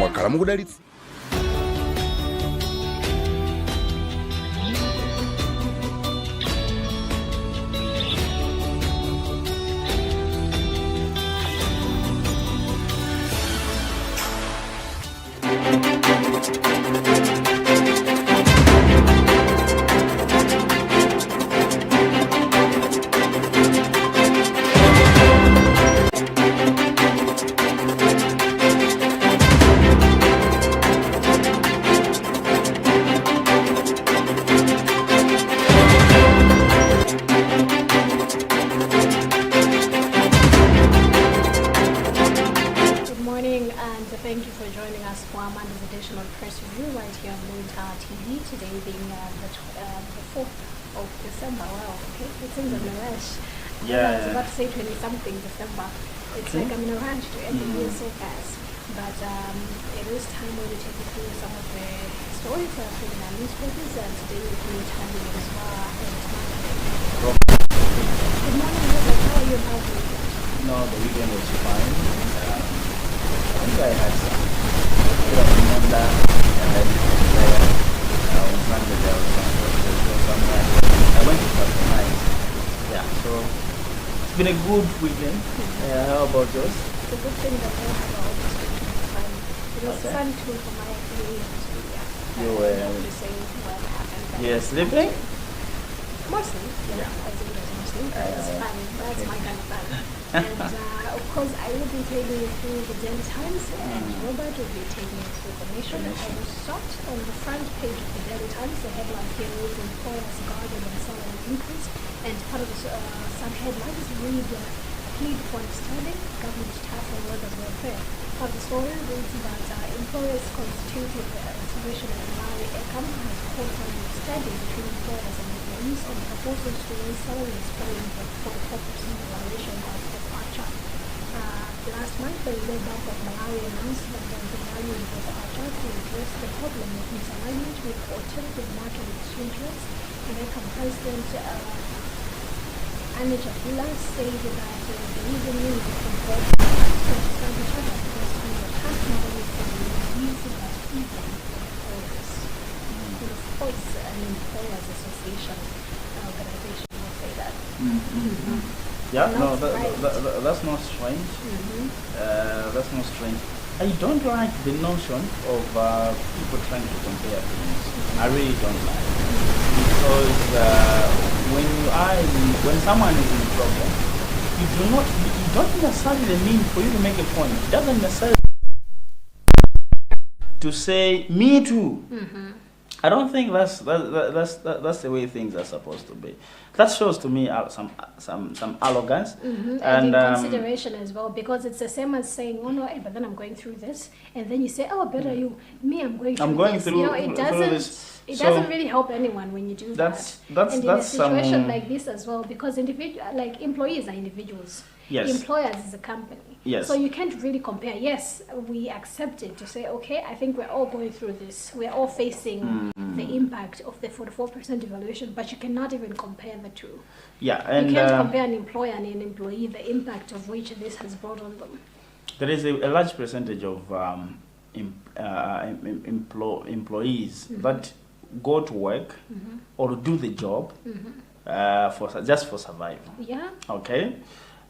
mwakala mukudalitsa. Thank you for joining us for Amanda's edition on Press Review right here on Luntha TV. Today being the 4th of December. Wow, okay, it seems I'm in a rush. I was about to say 20-something December. It's like I'm in a rush to end the year so fast. But it is time where we take you through some of the stories that are in our newspapers, and today we're going to tell you as well. Good morning, Robert. How are you? How are you? No, the weekend was fine. I think I had some Monday, and then on Sunday there was somewhere. I went to Saturday. Yeah, so it's been a good weekend. How about yours? It's a good thing that I have always been fun. It was fun too for my experience. You were to say what happened. Yes, sleeping? Mostly, yeah. I think it was mostly. It's fun. That's my kind of fun. And of course, I will be taking you through the Daily Times, and Robert will be taking you through the Nation. I will start on the front page of the Daily Times. The headline here is Employers Guarded on Salary Increase, and part of the sub-headlines read Plead for Understanding, Government Task on Workers' Welfare. Part of the story reads that employers constituted Association of Malawi ECAM has called for understanding between employers and employees on proposals to raise salaries following the 44% evaluation of Archer. Last month, the Reserve Bank of Malawi announced that the value of Archer to address the problem of misalignment with alternative market exchange rates. And ECAM President Anna Chakula said that the reason is compared to understand each other because we were talking about it from the easy but even employers. And of course, an employers association organization will say that. Yeah, no, that's not strange. That's not strange. I don't like the notion of people trying to compare things. I really don't like it. Because when someone is in trouble, you don't necessarily mean for you to make a point. It doesn't necessarily to say me too. I don't think that's the way things are supposed to be. That shows to me some arrogance and consideration as well, because it's the same as saying, oh no, but then I'm going through this, and then you say, oh, better you, me, I'm going through this. It doesn't really help anyone when you do that. And in a situation like this as well, because employees are individuals. Yes. Employers is a company. Yes. So you can't really compare. Yes, we accept it to say, okay, I think we're all going through this. We're all facing the impact of the 44% evaluation, but you cannot even compare the two. Yeah, and you can't compare an employer and an employee, the impact of which this has brought on them. There is a large percentage of employees that go to work or do the job just for survival. Yeah. Okay.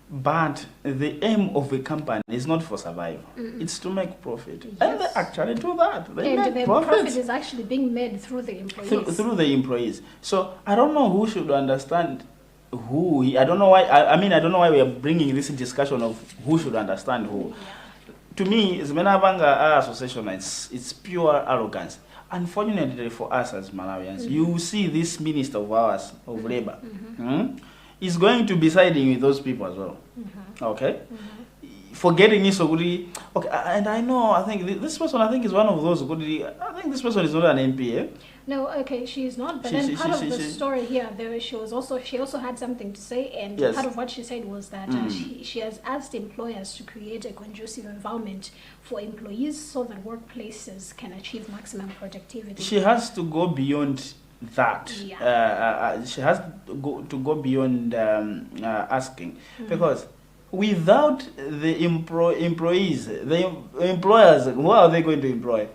But the aim of a company is not for survival. It's to make profit. Yes. And they actually do that. The profit is actually being made through the employees. Through the employees. So I don't know who should understand who. I don't know why. I don't know why we are bringing this discussion of who should understand who. Yeah. To me, Zmenabanga Association, it's pure arrogance. Unfortunately for us as Malawians, you see this minister of ours of labor. Is going to be siding with those people as well. Okay? Forgetting this, okay, and I think this person, is one of those good. I think this person is not an MP, eh? No, okay, she is not. But then part of the story here, she also had something to say, and part of what she said was that she has asked employers to create a conducive environment for employees so that workplaces can achieve maximum productivity. She has to go beyond that. She has to go beyond asking, because without the employees, the employers, who are they going to employ?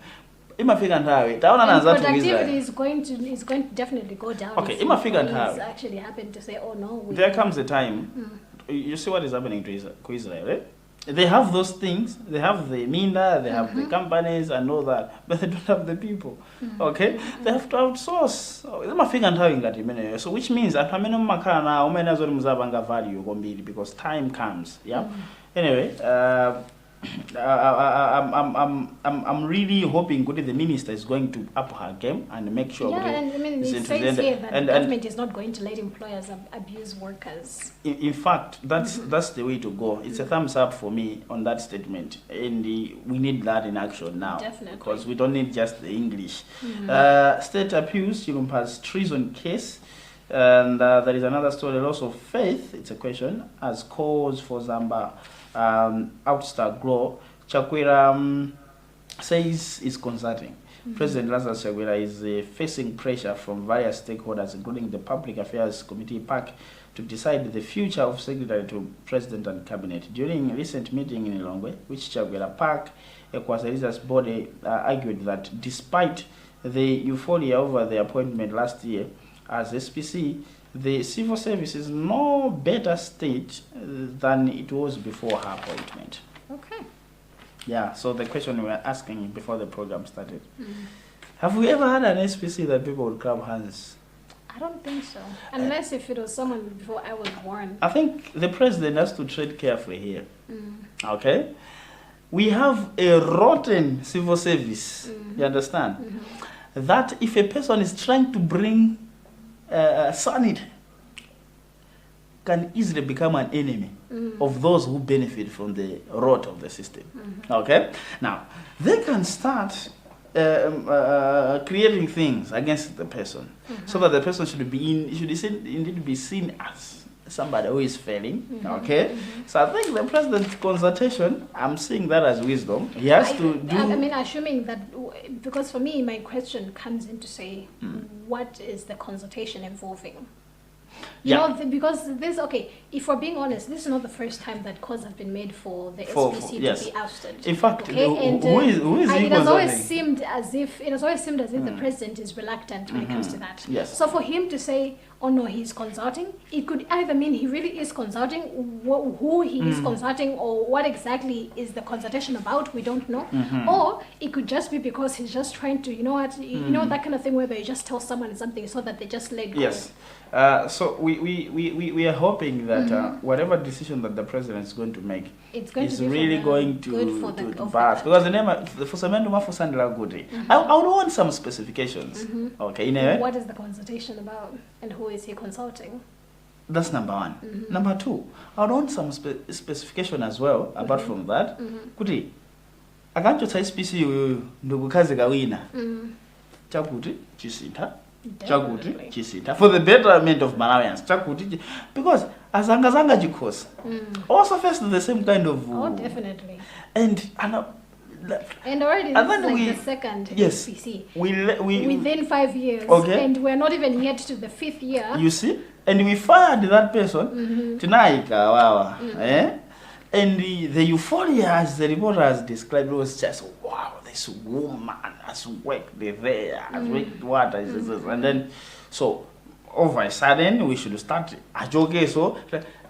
Imafika nthawi taona And nanzatu productivity Israel. is going to definitely go down. Okay, if imafika employees nthawi. actually happen to say, oh no, we There comes a time, you see what is happening to Israel, right? They have those things, they have the Minda, they have the companies and all that, but they don't have the people, okay? They have to outsource. So which means that value because time comes, yeah? Anyway, I'm really hoping the minister is going to up her game and make sure. Yeah, and I mean, is it says here that the government is not going to let employers abuse workers. In fact, that's the way to go. It's a thumbs up for me on that statement, and we need that in action now. Definitely. Because we don't need just the English. State appeals Chilumba's treason case, and there is another story, loss of faith. It's a question as cause for Zamba outstar glow. Chakwera says is consulting. President Lazarus Chakwera is facing pressure from various stakeholders, including the Public Affairs Committee (PAC), to decide the future of Secretary to President and Cabinet. During a recent meeting in Lilongwe, which Chakwera PAC, Equatorial's body, argued that despite the euphoria over the appointment last year as SPC, the civil service is no better state than it was before her appointment. Okay. Yeah, so the question we were asking before the program started, have we ever had an SPC that people would clap hands? I don't think so. Unless if it was someone before I was born. I think the president has to tread carefully here. Okay? We have a rotten civil service, you understand? That if a person is trying to bring sanity, can easily become an enemy of those who benefit from the rot of the system. Okay? Now, they can start creating things against the person, so that the person should indeed be seen as somebody who is failing. Okay? So I think the president's consultation, I'm seeing that as wisdom. He has to do. I mean, assuming that, because for me, my question comes in to say, what is the consultation involving? You know, because this, okay, if we're being honest, this is not the first time that calls have been made for the SPC to be ousted. In fact, okay? who is it has always seemed as if the president is reluctant when it comes to that. Yes. So for him to say, oh no, he's consulting, it could either mean he really is consulting, who he is consulting, or what exactly is the consultation about, we don't know. Or it could just be because he's just trying to, you know what, you know, that kind of thing where you just tell someone something so that they just let go. Yes. So we are hoping that whatever decision that the president is going to make is really going to pass. Because the name for Samendo Mafusandra Gudi, I would want some specifications. Okay, what is the consultation about, and who is he consulting? That's number one. Number two, I would want some specification as well. Apart from that, Kuti, akancho cha SPC ndugukazi gawina. Chakuti chisita. Chakuti chisita for the betterment of Malawians. Chakuti because azanga jikosa also face the same kind of. Oh, definitely. And already this is like the second SPC within 5 years, and we're not even yet to the 5th year. You see, and we fired that person tonight. And the euphoria, as the reporter has described, was just wow. This woman has worked there, has worked what, and then so over a sudden we should start a joke. So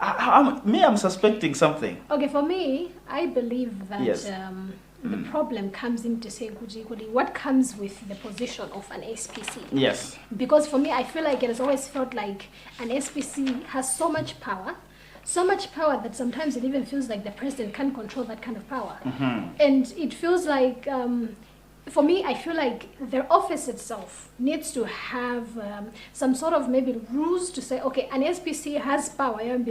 I'm suspecting something. Okay, for me, I believe that the problem comes into saying what comes with the position of an SPC. Yes. Because for me, I feel like it has always felt like an SPC has so much power. So much power that sometimes it even feels like the president can't control that kind of power. And it feels like, for me, I feel like their office itself needs to have some sort of maybe rules to say, okay, an SPC has power. You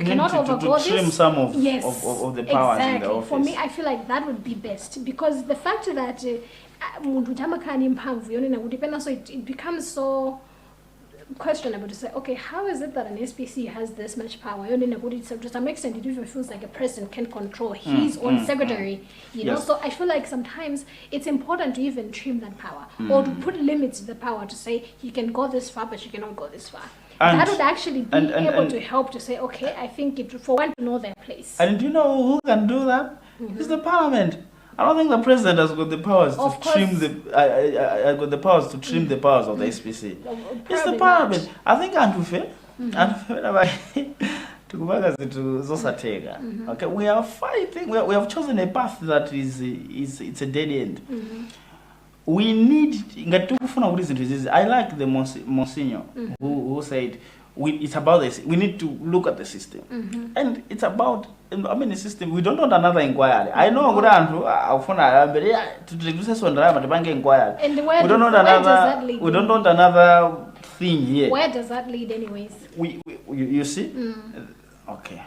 cannot overgo this. Trim some of the powers in the office. For me, I feel like that would be best, because the fact that it becomes so questionable to say, okay, how is it that an SPC has this much power? So to some extent, it even feels like a president can control his own secretary, you know? So I feel like sometimes it's important to even trim that power, or to put limits to the power to say, you can go this far, but you cannot go this far. And- that would actually be and- able and- to help to say, okay, I think it for one to know their place. And do you know who can do that? It's the parliament. I don't think the president has got the powers to Of trim course. the got the powers to trim the powers of the SPC. It's the Probably parliament. not. I think Antufe tukubanga zitu zosateka. Okay, we are fighting. We have chosen a path that is it's a dead end. We need ngati tikufuna kuti zinthu izizi. I like the Monsignor who said it's about this. We need to look at the system, and it's about. I mean, the system. We don't want another inquiry. I know kuti anthu akufuna mbere tutikuze sondalama tipange inquiry. And We don't want another. We don't want another thing here. Where does that lead, anyways? You see? Okay.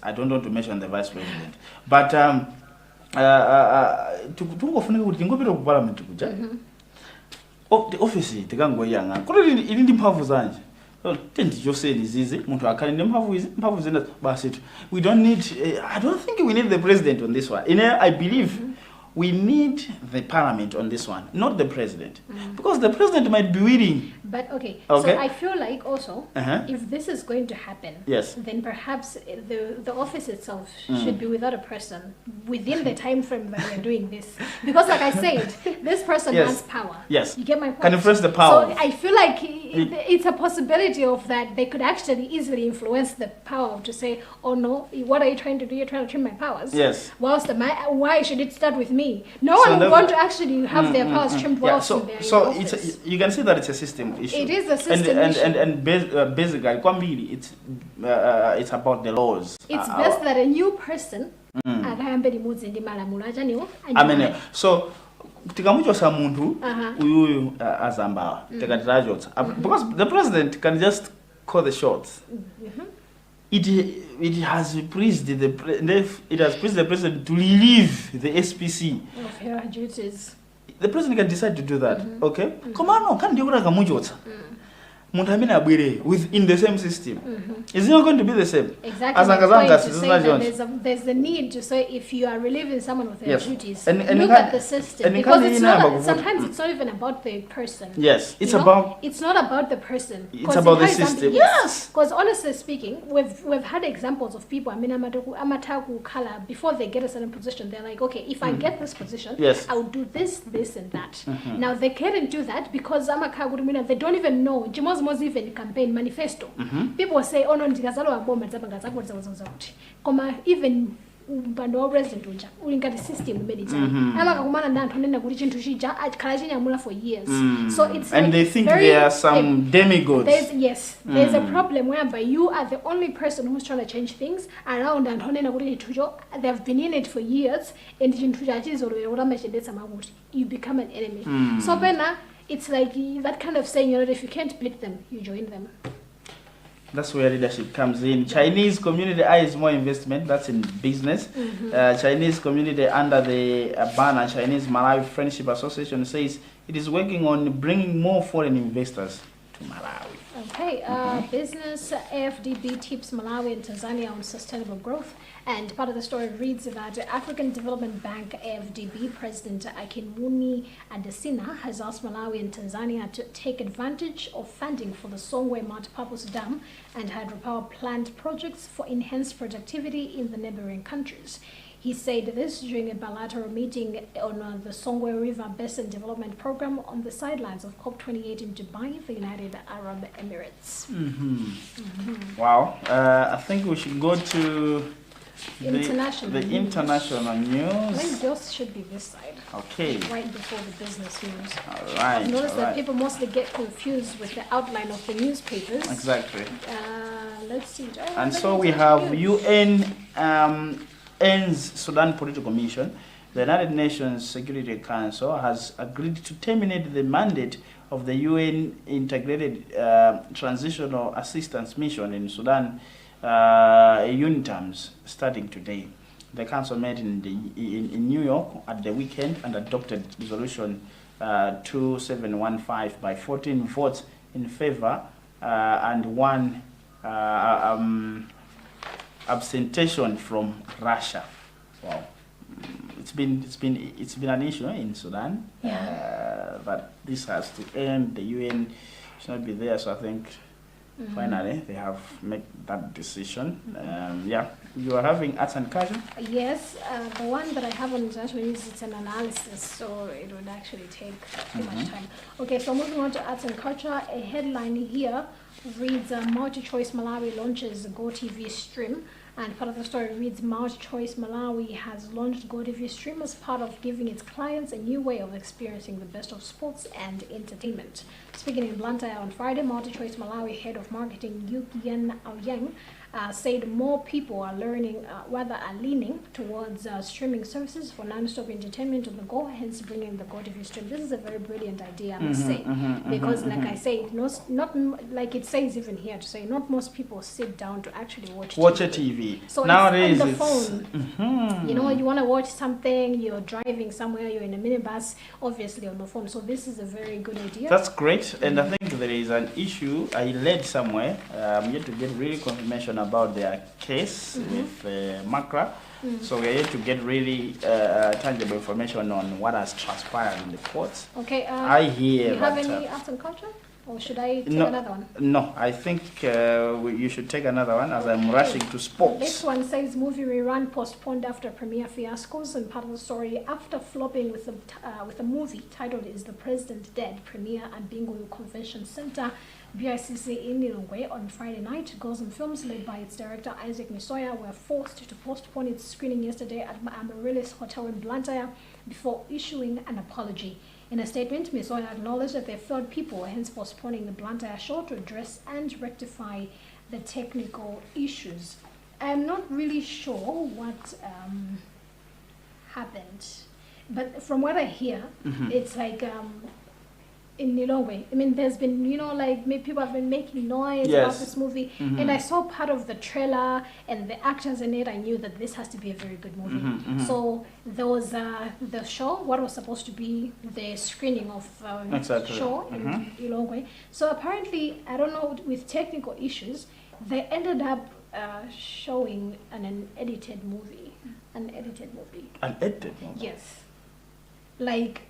I don't want to mention the vice president, but tungofuneka kuti tingopita ku parliament kuja. The office tikangoyanga. Kuti ili ndi mphamvu zanje. Tendi joseni zizi muntu akhale ndi mphamvu zina basi. We don't need I don't think we need the president on this one. I believe we need the parliament on this one, not the president, because the president might be willing. But okay, Okay. so I feel like also, if this is going to happen, Yes. then perhaps the office itself should be without a person within the time frame that we are doing this. Because like I said, this person Yes. has power. Yes. You get my point? Can you press the power? So I feel like it's a possibility of that they could actually easily influence the power to say, oh no, what are you trying to do? You're trying to trim my powers. Yes. Whilst why should it start with me? No So one would the- want to actually have their powers trimmed Yeah. whilst in their So office. you can see that it's a system issue. It is a system and, issue. And basically, kwambiri, it's about the laws. It's best that a new person akayambe limudzi ndi malamulo achaniwo. I mean, so tikamuchosa munthu uyuyu azambawa tikatitachotsa because the president can just call the shots. It has pleased the president to relieve the SPC Of her duties. The president can decide to do that. Okay, komano kandi ndikuti akamuchotsa munthu amene abwere within the same system. It's not going to be the same. Exactly. As My point Angazanga, to say that there's a need to say if you are relieving someone of their Yes. duties, And look at the system, because it's not. Sometimes it's not even about the person. Yes, it's You know? about. It's not about the person. It's 'Cause about it the has system. something- Yes. Because honestly speaking, we've had examples of people. I mean, amataku kala before they get a certain position, they're like, okay, if I get this position, Yes. I'll do this, this, and that. Now they can't do that because they don't even know. Jimos even campaign manifesto. People say, oh no, ndikazalo aboma dzapanga zakuti kuti. Koma even mpando wa president uja ulingati system imene amakakumana ndi anthu anena kuti chinthu chija achikhala chinyamula for years. So it's And like they think very, they are some demigods. There's a problem whereby you are the only person who's trying to change things around anthu anena kuti chinthucho they've been in it for years and chinthu chachizolowera kuti amachedetsa makuti you become an enemy. So pena it's like that kind of saying, if you can't beat them, you join them. That's where leadership comes in. Chinese community eyes more investment. That's in business. Chinese community under the banner Chinese Malawi Friendship Association says it is working on bringing more foreign investors to Malawi. Okay, business AFDB tips Malawi and Tanzania on sustainable growth. And part of the story reads that African Development Bank AFDB President Akinwumi Adesina has asked Malawi and Tanzania to take advantage of funding for the Songwe multipurpose dam and hydropower plant projects for enhanced productivity in the neighboring countries. He said this during a bilateral meeting on the Songwe River Basin Development Program on the sidelines of COP28 in Dubai, the United Arab Emirates. Wow. I think we should go to International the news. international I news. think yours should be this side, Okay. right before the business news. All right. I've noticed all that right. people mostly get confused with the outline of the newspapers. Exactly. Let's see. And so we have UN ends Sudan Political Mission. The United Nations Security Council has agreed to terminate the mandate of the UN Integrated Transitional Assistance Mission in Sudan, UNITAMS, starting today. The council met in New York at the weekend and adopted resolution 2715 by 14 votes in favor and 1 abstention from Russia. Wow. It's been an issue in Sudan, but this has to end. The UN should not be there, so I think Finally, they have made that decision. Yeah, you are having arts and culture. Yes, the one that I haven't actually used, it's an analysis, so it would actually take too much time. Okay, so moving on to arts and culture, a headline here reads, Multi-Choice Malawi launches GoTV Stream. And part of the story reads, Multi-Choice Malawi has launched GoTV Stream as part of giving its clients a new way of experiencing the best of sports and entertainment. Speaking in Luntha on Friday, Multi-Choice Malawi head of marketing Yukien Aoyang said more people are leaning towards streaming services for non-stop entertainment on the go, hence bringing the GoTV Stream. This is a very brilliant idea, I must say, because like I say, not like it says even here to say, not most people sit down to actually watch a TV. So nowadays, it's on the phone. You know, you want to watch something, you're driving somewhere, you're in a minibus, obviously on the phone. So this is a very good idea. That's great, and I think there is an issue I read somewhere. I'm yet to get really confirmation about their case with Makra. So we are yet to get really tangible information on what has transpired in the courts. Okay. I hear. Do you have any arts and culture? Or should I take another one? No, I think you should take another one as I'm rushing to sports. This one says movie rerun postponed after premiere fiascos, and part of the story, after flopping with a movie titled Is the President Dead premiere at Bingu Convention Center, BICC in Lilongwe on Friday night, Gosm Films, led by its director Isaac Misoya, were forced to postpone its screening yesterday at Amaryllis Hotel in Blantyre before issuing an apology. In a statement, Misoya acknowledged that they felt people were hence postponing the Blantyre show to address and rectify the technical issues. I'm not really sure what happened, but from what I hear, it's like in Lilongwe. I mean, there's been, like people have been making noise about this movie, and I saw part of the trailer and the actors in it. I knew that this has to be a very good movie. So there was the show, what was supposed to be the screening of show in Lilongwe. So apparently, I don't know, with technical issues, they ended up showing an edited movie. An edited movie? Yes. Like,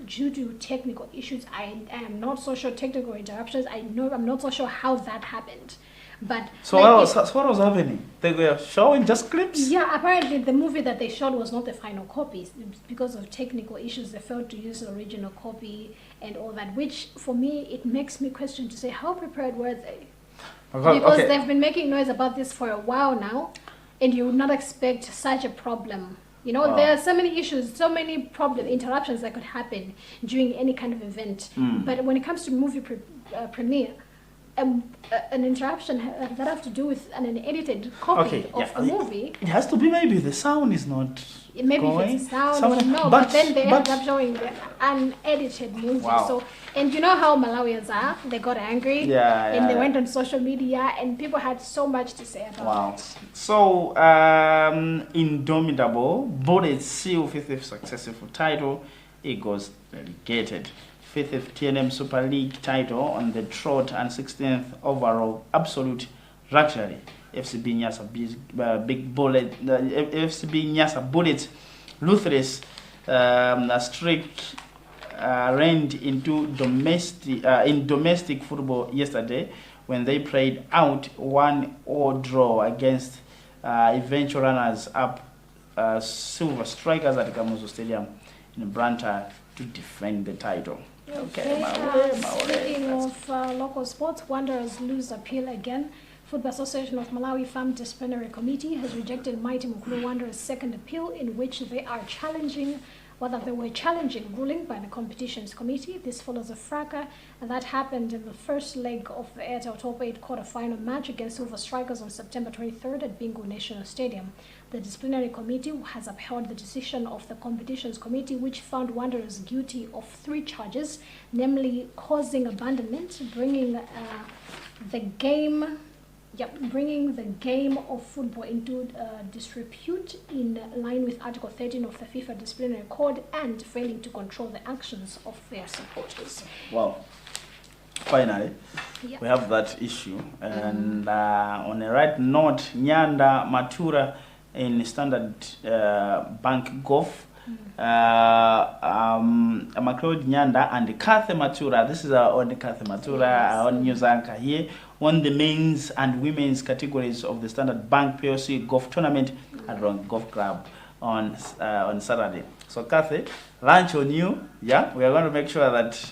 due to technical issues, I am not so sure, technical interruptions, I'm not so sure how that happened. But so what was happening? They were showing just clips? Yeah, apparently the movie that they showed was not the final copy. Because of technical issues, they failed to use the original copy and all that, which for me, it makes me question to say, how prepared were they? Because they've been making noise about this for a while now, and you would not expect such a problem. There are so many issues, so many interruptions that could happen during any kind of event. But when it comes to movie premiere, an interruption that have to do with an edited copy of the movie. It has to be maybe the sound is not going. If it's a sound or no, but then they end up showing the unedited movie. Wow. So, and you know how Malawians are, they got angry and they went on social media and people had so much to say about it. So, Indomitable bought its fifth successful title. Eagles relegated. Fifth TNM Super League title on the trot and 16th overall absolute luxury. FCB Nyasa big bullet. FCB Nyasa Bullets ruthless streak reigned into domestic football yesterday when they played out 1-1 draw against eventual runners up Silver Strikers at Kamuzu Stadium in Blantyre to defend the title. Okay, speaking of local sports, Wanderers lose appeal again. Football Association of Malawi Farm Disciplinary Committee has rejected Mighty Mukulu Wanderers' second appeal, in which they were challenging ruling by the competitions committee. This follows a fracas that happened in the first leg of the Airtel Top 8 quarter-final match against Silver Strikers on September 23rd at Bingu National Stadium. The disciplinary committee has upheld the decision of the competitions committee, which found Wanderers guilty of 3 charges, namely causing abandonment, bringing the game of football into disrepute in line with Article 13 of the FIFA Disciplinary Code, and failing to control the actions of their supporters. Wow. Finally, we have that issue. And on a right note, Nyanda Matura in Standard Bank Golf Macleod Nyanda and Kathy Matura. This is our own Kathy Matura, our own news anchor here, won the men's and women's categories of the Standard Bank PLC golf tournament at Wrong Golf Club on Saturday. So Kathy, lunch on you. Yeah, we are going to make sure that